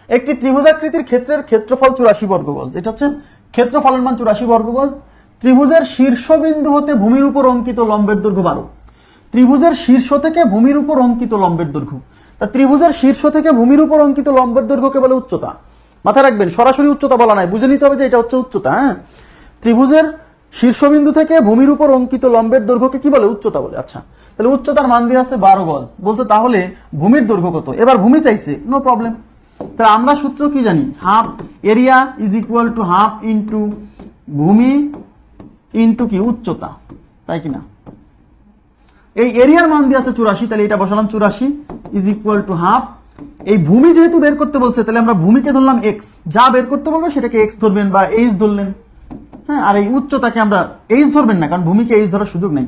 একটি ত্রিভুজাকৃতির ক্ষেত্রের ক্ষেত্রফল 84 বর্গ গজ। এটা হচ্ছে ক্ষেত্রফলের মান 84 বর্গ গজ। ত্রিভুজের শীর্ষবিন্দু হতে ভূমির উপর অঙ্কিত লম্বের দৈর্ঘ্য 12। ত্রিভুজের শীর্ষ থেকে ভূমির উপর অঙ্কিত লম্বের দৈর্ঘ্য। তা ত্রিভুজের শীর্ষ থেকে ভূমির উপর অঙ্কিত লম্বের দৈর্ঘ্যকে বলে উচ্চতা। মাথায় রাখবেন, সরাসরি উচ্চতা বলা নাই, বুঝে নিতে হবে যে এটা হচ্ছে উচ্চতা। হ্যাঁ, ত্রিভুজের শীর্ষবিন্দু থেকে ভূমির উপর অঙ্কিত লম্বের দৈর্ঘ্যকে কি বলে? উচ্চতা বলে। আচ্ছা, তাহলে উচ্চতার মান দিয়ে আছে 12 গজ। বলছে তাহলে ভূমির দৈর্ঘ্য কত? এবার ভূমি চাইছে, নো প্রবলেম। তাহলে আমরা সূত্র কি জানি? Half area is equal to half into ভূমি ইন্টু কি উচ্চতা, তাই কিনা? এই এরিয়ার মান দিয়ে আছে 84, তাহলে এটা বসালাম 84 ইজ ইকুয়াল টু হাফ। এই ভূমি যেহেতু বের করতে বলছে, তাহলে আমরা ভূমিকে ধরলাম এক্স, যা বের করতে বলবো সেটাকে এক্স ধরবেন বা এইচ ধরলেন। হ্যাঁ, আর এই উচ্চতাকে আমরা এইচ ধরবেন না, কারণ ভূমিকে এইচ ধরার সুযোগ নেই।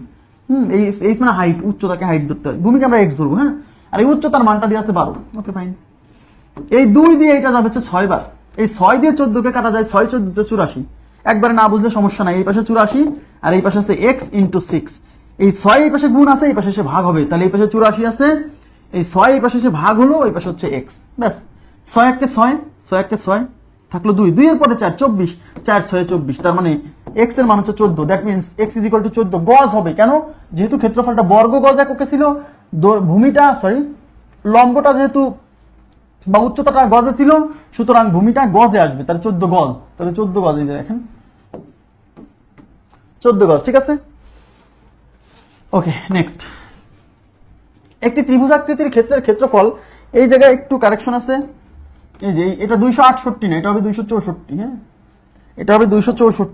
এইচ মানে হাইট, উচ্চতাকে হাইট ধরতে হয়, ভূমিকে আমরা এক্স ধরবো। হ্যাঁ, আর এই উচ্চতার মানটা দিয়ে আছে 12। Okay fine. এই 2 দিয়ে এটা যাবে হচ্ছে 6 বার। এই 6 দিয়ে 14কে কাটা যায়, 6 14 84। একবারে না বুঝলে সমস্যা নাই, এই পাশে 84 আর এই পাশে আছে x ইন্টু 6। এই 6 এই পাশে গুণ আছে, এই পাশে এসে ভাগ হবে, তাহলে এই পাশে 84 আছে, এই 6 এই পাশে এসে ভাগ হলো, ওই পাশে হচ্ছে x। ব্যাস, 6 1 কে 6, 6 1 কে 6 থাকলো 2, 2 এর পরে 4, 24, 4 6 24। তার মানে x এর মান হচ্ছে 14। That means x is equal to 14 গজ হবে। কেন? যেহেতু ক্ষেত্রফলটা বর্গ গজ এককে ছিল, ভূমিটা লম্বটা যেহেতু বা উচ্চতাটা গজে ছিল, সুতরাং ভূমিটা গজে আসবে, তাহলে 14 গজ। তাহলে 14 গজ, এই যে দেখেন 14 গজ। ঠিক আছে, ওকে নেক্সট। একটি ত্রিভুজাকৃতির ক্ষেত্রের ক্ষেত্রফল, এই জায়গায় একটু কারেকশন আছে। এই যে এটা 268 না, এটা হবে 264। হ্যাঁ, এটা হবে 264।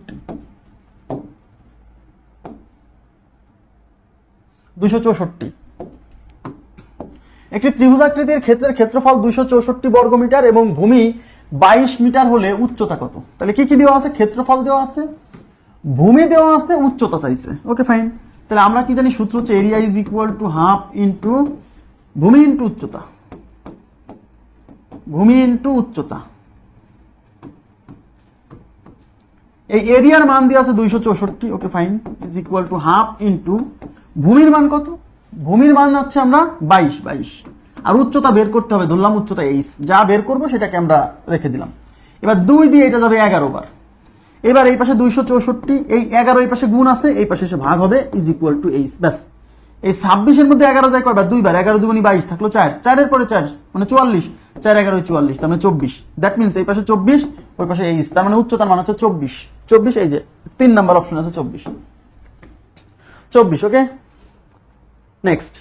264। একটি ত্রিভুজাকৃতির ক্ষেত্রের ক্ষেত্রফল 264 বর্গমিটার এবং ভূমি 22 মিটার হলে উচ্চতা কত? তাহলে কি কি দেওয়া আছে? ক্ষেত্রফল দেওয়া আছে, ভূমি দেওয়া আছে, উচ্চতা চাইছে। Okay fine. তাহলে আমরা কি জানি? সূত্র হচ্ছে area is equal to half into ভূমি ইন্টু উচ্চতা, ভূমি ইন্টু উচ্চতা। এই এরিয়ার মান দিয়ে আছে 264। Okay fine, is equal to half into ভূমির মান কত? ভূমির মান হচ্ছে আমরা 22। আর উচ্চতা বের করতে হবে, ধরলাম উচ্চতা এইচ, যা বের করবো সেটাকে আমরা রেখে দিলাম। এবার 2 দিয়ে এটা যাবে 11 বার। এবার এই পাশে 264, এই 11 এই পাশে গুণ আছে, এই পাশে এসে ভাগ হবে, ইজ ইকুয়াল টু এইচ। ব্যাস, এই 26 এর মধ্যে 11 যায় কয়বার? 2 বার। 11 2 22 থাকলো 4, 4 এর পরে 4 মানে 44, 4 11 44, তার মানে 24। দ্যাট মিন্স এই পাশে 24, ওই পাশে এইচ, তার মানে উচ্চতার মান হচ্ছে 24। 24, এই যে 3 নাম্বার অপশন আছে 24। Okay next.